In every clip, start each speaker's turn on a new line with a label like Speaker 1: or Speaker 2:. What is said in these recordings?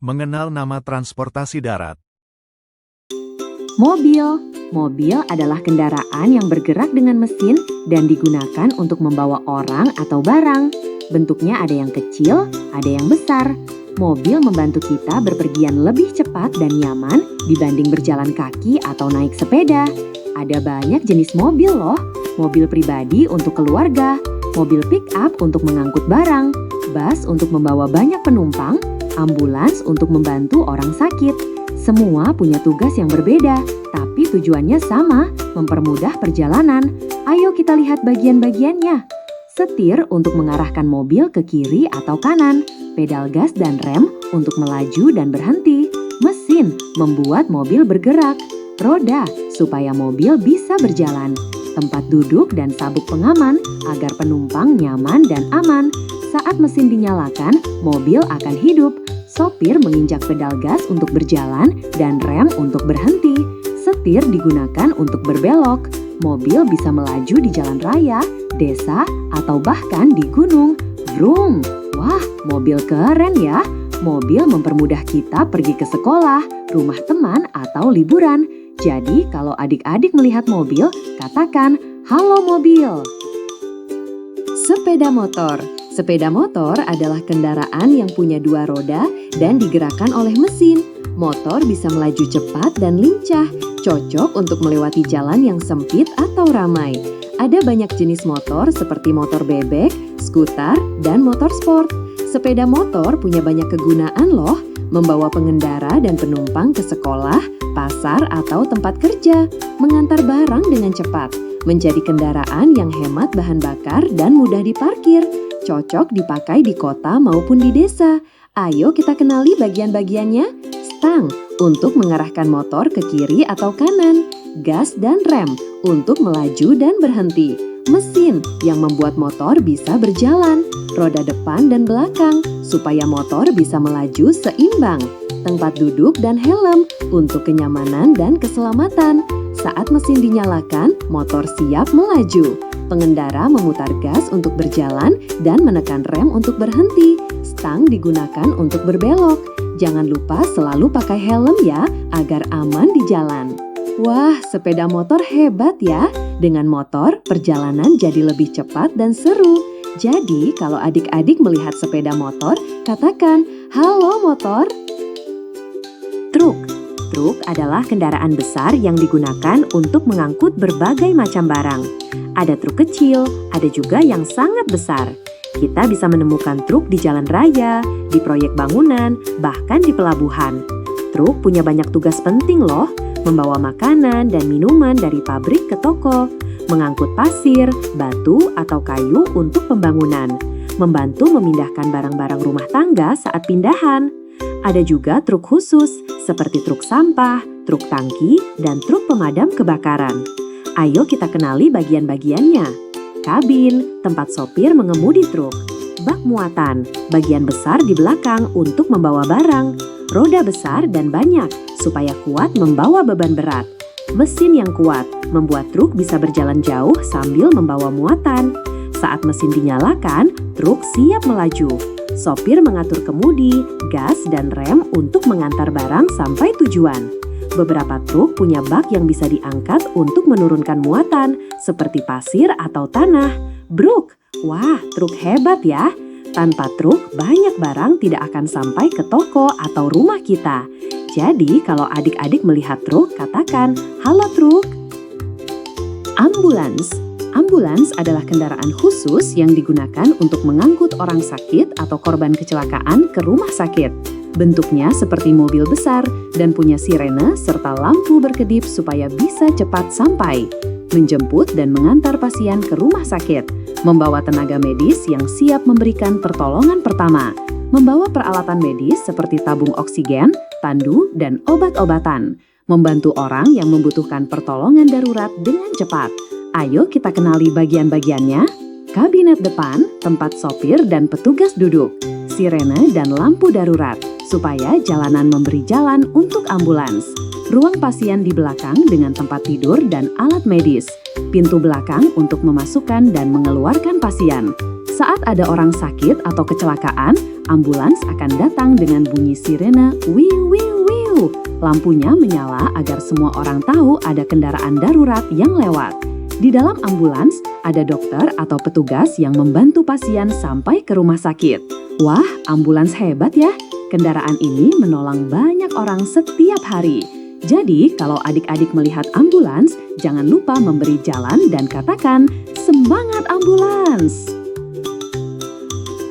Speaker 1: Mengenal nama transportasi darat.
Speaker 2: Mobil. Mobil adalah kendaraan yang bergerak dengan mesin dan digunakan untuk membawa orang atau barang. Bentuknya ada yang kecil, ada yang besar. Mobil membantu kita berpergian lebih cepat dan nyaman dibanding berjalan kaki atau naik sepeda. Ada banyak jenis mobil loh. Mobil pribadi untuk keluarga, mobil pick-up untuk mengangkut barang, bus untuk membawa banyak penumpang, ambulans untuk membantu orang sakit. Semua punya tugas yang berbeda, tapi tujuannya sama, mempermudah perjalanan. Ayo kita lihat bagian-bagiannya. Setir untuk mengarahkan mobil ke kiri atau kanan, pedal gas dan rem untuk melaju dan berhenti, mesin membuat mobil bergerak, roda supaya mobil bisa berjalan, tempat duduk dan sabuk pengaman agar penumpang nyaman dan aman. Saat mesin dinyalakan, mobil akan hidup. Sopir menginjak pedal gas untuk berjalan dan rem untuk berhenti. Setir digunakan untuk berbelok. Mobil bisa melaju di jalan raya, desa, atau bahkan di gunung. Vroom! Wah, mobil keren ya. Mobil mempermudah kita pergi ke sekolah, rumah teman, atau liburan. Jadi, kalau adik-adik melihat mobil, katakan, "Halo mobil." Sepeda motor. Sepeda motor adalah kendaraan yang punya dua roda dan digerakkan oleh mesin. Motor bisa melaju cepat dan lincah, cocok untuk melewati jalan yang sempit atau ramai. Ada banyak jenis motor seperti motor bebek, skuter, dan motor sport. Sepeda motor punya banyak kegunaan loh, membawa pengendara dan penumpang ke sekolah, pasar, atau tempat kerja, mengantar barang dengan cepat, menjadi kendaraan yang hemat bahan bakar dan mudah diparkir. Cocok dipakai di kota maupun di desa. Ayo kita kenali bagian-bagiannya. Stang untuk mengarahkan motor ke kiri atau kanan. Gas dan rem untuk melaju dan berhenti. Mesin yang membuat motor bisa berjalan. Roda depan dan belakang supaya motor bisa melaju seimbang. Tempat duduk dan helm untuk kenyamanan dan keselamatan. Saat mesin dinyalakan, motor siap melaju. Pengendara memutar gas untuk berjalan dan menekan rem untuk berhenti. Stang digunakan untuk berbelok. Jangan lupa selalu pakai helm ya, agar aman di jalan. Wah, sepeda motor hebat ya. Dengan motor, perjalanan jadi lebih cepat dan seru. Jadi, kalau adik-adik melihat sepeda motor, katakan, "Halo motor." Truk. Truk adalah kendaraan besar yang digunakan untuk mengangkut berbagai macam barang. Ada truk kecil, ada juga yang sangat besar. Kita bisa menemukan truk di jalan raya, di proyek bangunan, bahkan di pelabuhan. Truk punya banyak tugas penting loh, membawa makanan dan minuman dari pabrik ke toko, mengangkut pasir, batu, atau kayu untuk pembangunan, membantu memindahkan barang-barang rumah tangga saat pindahan. Ada juga truk khusus, seperti truk sampah, truk tangki, dan truk pemadam kebakaran. Ayo kita kenali bagian-bagiannya. Kabin, tempat sopir mengemudi truk. Bak muatan, bagian besar di belakang untuk membawa barang. Roda besar dan banyak, supaya kuat membawa beban berat. Mesin yang kuat, membuat truk bisa berjalan jauh sambil membawa muatan. Saat mesin dinyalakan, truk siap melaju. Sopir mengatur kemudi, gas, dan rem untuk mengantar barang sampai tujuan. Beberapa truk punya bak yang bisa diangkat untuk menurunkan muatan, seperti pasir atau tanah. Bruk, wah, truk hebat ya. Tanpa truk, banyak barang tidak akan sampai ke toko atau rumah kita. Jadi, kalau adik-adik melihat truk, katakan, "Halo truk." Ambulans. Ambulans adalah kendaraan khusus yang digunakan untuk mengangkut orang sakit atau korban kecelakaan ke rumah sakit. Bentuknya seperti mobil besar dan punya sirene serta lampu berkedip supaya bisa cepat sampai. Menjemput dan mengantar pasien ke rumah sakit. Membawa tenaga medis yang siap memberikan pertolongan pertama. Membawa peralatan medis seperti tabung oksigen, tandu, dan obat-obatan. Membantu orang yang membutuhkan pertolongan darurat dengan cepat. Ayo kita kenali bagian-bagiannya. Kabinet depan, tempat sopir dan petugas duduk. Sirene dan lampu darurat, supaya jalanan memberi jalan untuk ambulans. Ruang pasien di belakang dengan tempat tidur dan alat medis. Pintu belakang untuk memasukkan dan mengeluarkan pasien. Saat ada orang sakit atau kecelakaan, ambulans akan datang dengan bunyi sirene wiu wiu wiu. Lampunya menyala agar semua orang tahu ada kendaraan darurat yang lewat. Di dalam ambulans, ada dokter atau petugas yang membantu pasien sampai ke rumah sakit. Wah, ambulans hebat ya. Kendaraan ini menolong banyak orang setiap hari. Jadi, kalau adik-adik melihat ambulans, jangan lupa memberi jalan dan katakan, "Semangat ambulans!"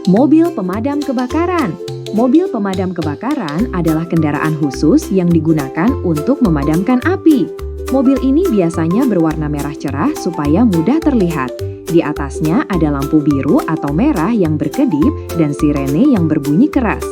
Speaker 2: Mobil pemadam kebakaran. Mobil pemadam kebakaran adalah kendaraan khusus yang digunakan untuk memadamkan api. Mobil ini biasanya berwarna merah cerah supaya mudah terlihat. Di atasnya ada lampu biru atau merah yang berkedip dan sirene yang berbunyi keras.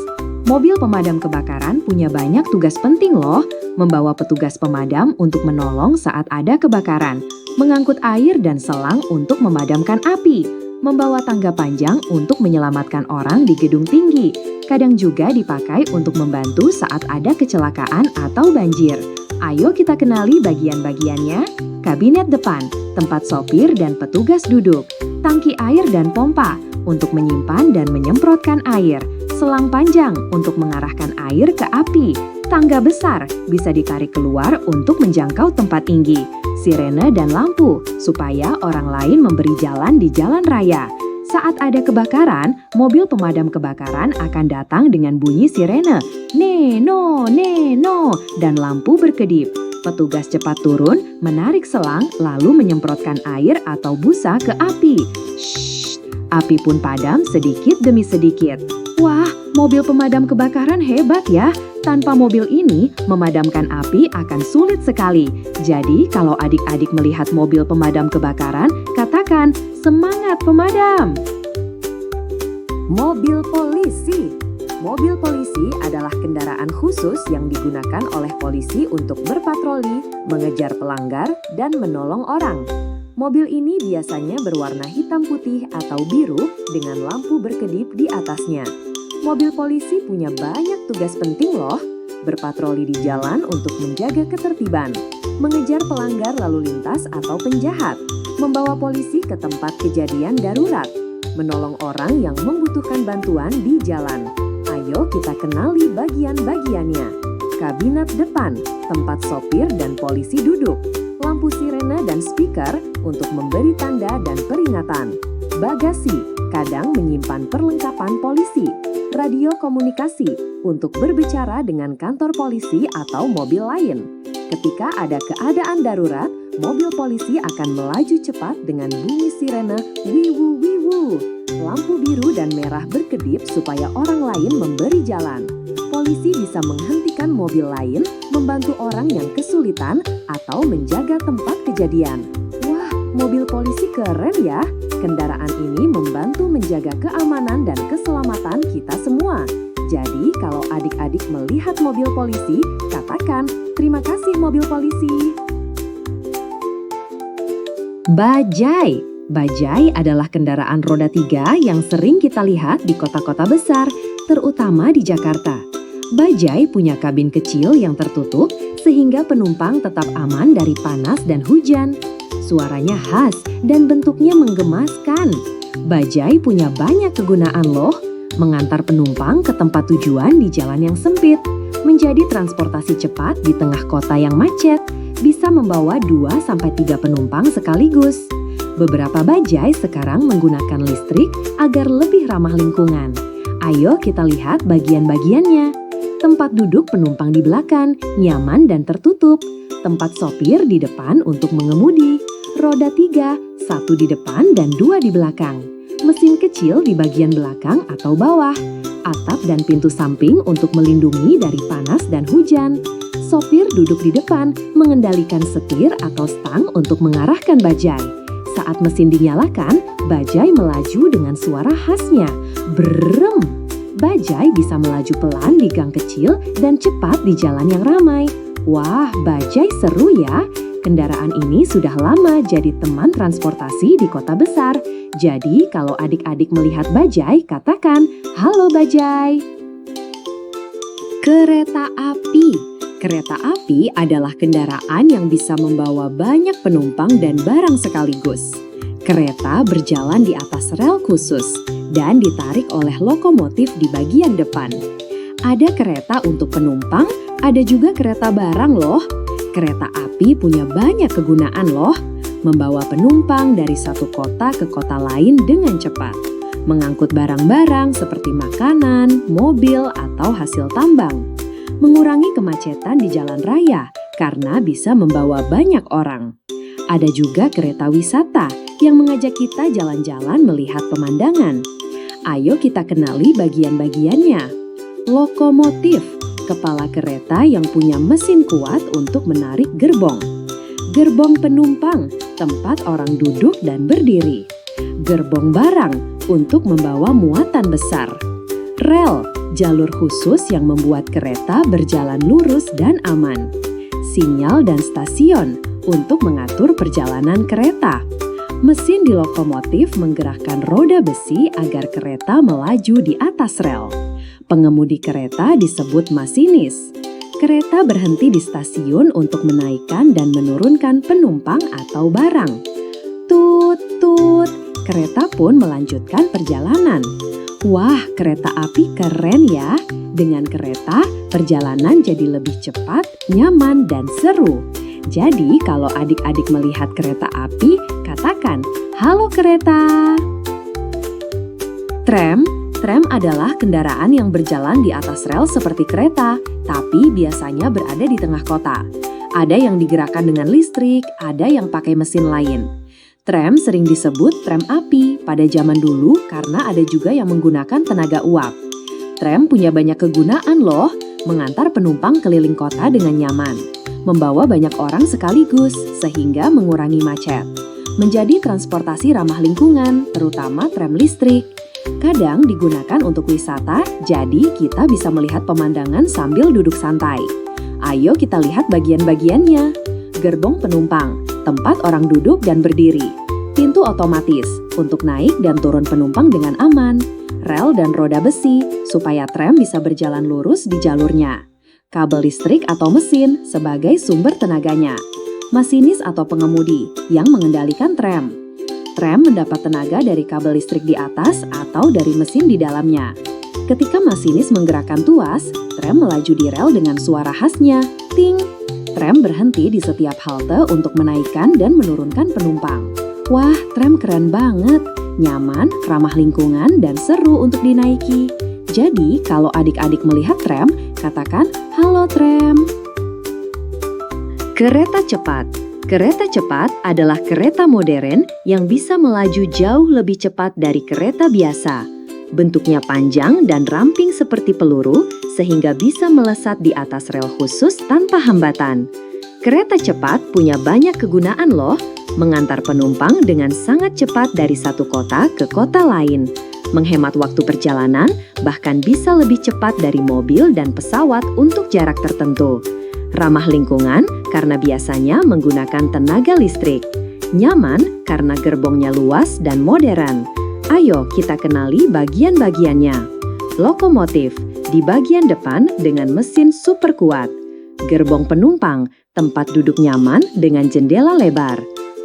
Speaker 2: Mobil pemadam kebakaran punya banyak tugas penting loh, membawa petugas pemadam untuk menolong saat ada kebakaran, mengangkut air dan selang untuk memadamkan api, membawa tangga panjang untuk menyelamatkan orang di gedung tinggi. Kadang juga dipakai untuk membantu saat ada kecelakaan atau banjir. Ayo kita kenali bagian-bagiannya. Kabinet depan, tempat sopir dan petugas duduk. Tangki air dan pompa untuk menyimpan dan menyemprotkan air. Selang panjang untuk mengarahkan air ke api. Tangga besar bisa ditarik keluar untuk menjangkau tempat tinggi. Sirene dan lampu supaya orang lain memberi jalan di jalan raya. Saat ada kebakaran, mobil pemadam kebakaran akan datang dengan bunyi sirene, neno, neno, dan lampu berkedip. Petugas cepat turun, menarik selang, lalu menyemprotkan air atau busa ke api. Shh, api pun padam sedikit demi sedikit. Wah, mobil pemadam kebakaran hebat ya. Tanpa mobil ini, memadamkan api akan sulit sekali. Jadi, kalau adik-adik melihat mobil pemadam kebakaran, katakan, "Semangat pemadam!" Mobil polisi. Mobil polisi adalah kendaraan khusus yang digunakan oleh polisi untuk berpatroli, mengejar pelanggar, dan menolong orang. Mobil ini biasanya berwarna hitam putih atau biru dengan lampu berkedip di atasnya. Mobil polisi punya banyak tugas penting loh. Berpatroli di jalan untuk menjaga ketertiban, mengejar pelanggar lalu lintas atau penjahat, membawa polisi ke tempat kejadian darurat, menolong orang yang membutuhkan bantuan di jalan. Ayo kita kenali bagian-bagiannya. Kabinet depan, tempat sopir dan polisi duduk. Lampu sirene dan speaker untuk memberi tanda dan peringatan. Bagasi, kadang menyimpan perlengkapan polisi. Radio komunikasi untuk berbicara dengan kantor polisi atau mobil lain. Ketika ada keadaan darurat, mobil polisi akan melaju cepat dengan bunyi sirene wiwu wiwu. Lampu biru dan merah berkedip supaya orang lain memberi jalan. Polisi bisa menghentikan mobil lain, membantu orang yang kesulitan, atau menjaga tempat kejadian. Wah, mobil polisi keren ya. Kendaraan ini membantu menjaga keamanan dan keselamatan kita semua. Jadi, kalau adik-adik melihat mobil polisi, katakan, "Terima kasih mobil polisi." Bajai. Bajai adalah kendaraan roda 3 yang sering kita lihat di kota-kota besar, terutama di Jakarta. Bajai punya kabin kecil yang tertutup sehingga penumpang tetap aman dari panas dan hujan. Suaranya khas dan bentuknya menggemaskan. Bajai punya banyak kegunaan loh, mengantar penumpang ke tempat tujuan di jalan yang sempit, menjadi transportasi cepat di tengah kota yang macet, bisa membawa 2-3 penumpang sekaligus. Beberapa bajai sekarang menggunakan listrik agar lebih ramah lingkungan. Ayo kita lihat bagian-bagiannya. Tempat duduk penumpang di belakang, nyaman dan tertutup. Tempat sopir di depan untuk mengemudi. Roda 3, 1 di depan dan 2 di belakang. Mesin kecil di bagian belakang atau bawah. Atap dan pintu samping untuk melindungi dari panas dan hujan. Sopir duduk di depan, mengendalikan setir atau stang untuk mengarahkan bajai. Saat mesin dinyalakan, bajai melaju dengan suara khasnya. Brrrm! Bajai bisa melaju pelan di gang kecil dan cepat di jalan yang ramai. Wah, bajai seru ya! Kendaraan ini sudah lama jadi teman transportasi di kota besar. Jadi, kalau adik-adik melihat bajai, katakan, "Halo bajai!" Kereta api. Kereta api adalah kendaraan yang bisa membawa banyak penumpang dan barang sekaligus. Kereta berjalan di atas rel khusus dan ditarik oleh lokomotif di bagian depan. Ada kereta untuk penumpang, ada juga kereta barang loh. Kereta api punya banyak kegunaan loh. Membawa penumpang dari satu kota ke kota lain dengan cepat. Mengangkut barang-barang seperti makanan, mobil, atau hasil tambang. Mengurangi kemacetan di jalan raya karena bisa membawa banyak orang. Ada juga kereta wisata yang mengajak kita jalan-jalan melihat pemandangan. Ayo kita kenali bagian-bagiannya. Lokomotif, kepala kereta yang punya mesin kuat untuk menarik gerbong. Gerbong penumpang, tempat orang duduk dan berdiri. Gerbong barang, untuk membawa muatan besar. Rel, jalur khusus yang membuat kereta berjalan lurus dan aman. Sinyal dan stasiun, untuk mengatur perjalanan kereta. Mesin di lokomotif menggerakkan roda besi agar kereta melaju di atas rel. Pengemudi kereta disebut masinis. Kereta berhenti di stasiun untuk menaikkan dan menurunkan penumpang atau barang. Tut, tut, kereta pun melanjutkan perjalanan. Wah, kereta api keren ya. Dengan kereta, perjalanan jadi lebih cepat, nyaman, dan seru. Jadi, kalau adik-adik melihat kereta api, katakan, "Halo kereta!" Tram adalah kendaraan yang berjalan di atas rel seperti kereta, tapi biasanya berada di tengah kota. Ada yang digerakkan dengan listrik, ada yang pakai mesin lain. Tram sering disebut tram api pada zaman dulu karena ada juga yang menggunakan tenaga uap. Tram punya banyak kegunaan loh, mengantar penumpang keliling kota dengan nyaman, membawa banyak orang sekaligus sehingga mengurangi macet. Menjadi transportasi ramah lingkungan, terutama tram listrik. Kadang digunakan untuk wisata, jadi kita bisa melihat pemandangan sambil duduk santai. Ayo kita lihat bagian-bagiannya. Gerbong penumpang, tempat orang duduk dan berdiri. Pintu otomatis, untuk naik dan turun penumpang dengan aman. Rel dan roda besi, supaya tram bisa berjalan lurus di jalurnya. Kabel listrik atau mesin sebagai sumber tenaganya. Masinis atau pengemudi yang mengendalikan tram. Tram mendapat tenaga dari kabel listrik di atas atau dari mesin di dalamnya. Ketika masinis menggerakkan tuas, tram melaju di rel dengan suara khasnya, ting. Tram berhenti di setiap halte untuk menaikkan dan menurunkan penumpang. Wah, tram keren banget, nyaman, ramah lingkungan, dan seru untuk dinaiki. Jadi, kalau adik-adik melihat tram, katakan, "Halo tram!" Kereta cepat. Kereta cepat adalah kereta modern yang bisa melaju jauh lebih cepat dari kereta biasa. Bentuknya panjang dan ramping seperti peluru, sehingga bisa melesat di atas rel khusus tanpa hambatan. Kereta cepat punya banyak kegunaan loh, mengantar penumpang dengan sangat cepat dari satu kota ke kota lain. Menghemat waktu perjalanan, bahkan bisa lebih cepat dari mobil dan pesawat untuk jarak tertentu. Ramah lingkungan karena biasanya menggunakan tenaga listrik. Nyaman karena gerbongnya luas dan modern. Ayo kita kenali bagian-bagiannya. Lokomotif di bagian depan dengan mesin super kuat. Gerbong penumpang, tempat duduk nyaman dengan jendela lebar.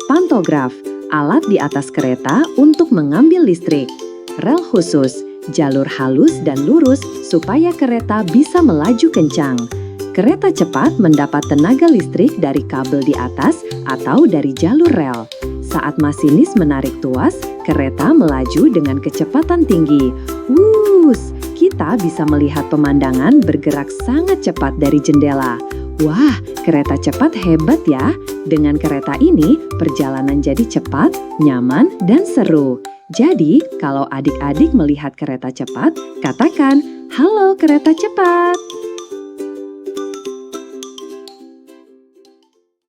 Speaker 2: Pantograf, alat di atas kereta untuk mengambil listrik. Rel khusus, jalur halus dan lurus supaya kereta bisa melaju kencang. Kereta cepat mendapat tenaga listrik dari kabel di atas atau dari jalur rel. Saat masinis menarik tuas, kereta melaju dengan kecepatan tinggi. Wuss, kita bisa melihat pemandangan bergerak sangat cepat dari jendela. Wah, kereta cepat hebat ya. Dengan kereta ini, perjalanan jadi cepat, nyaman, dan seru. Jadi, kalau adik-adik melihat kereta cepat, katakan, "Halo kereta cepat!"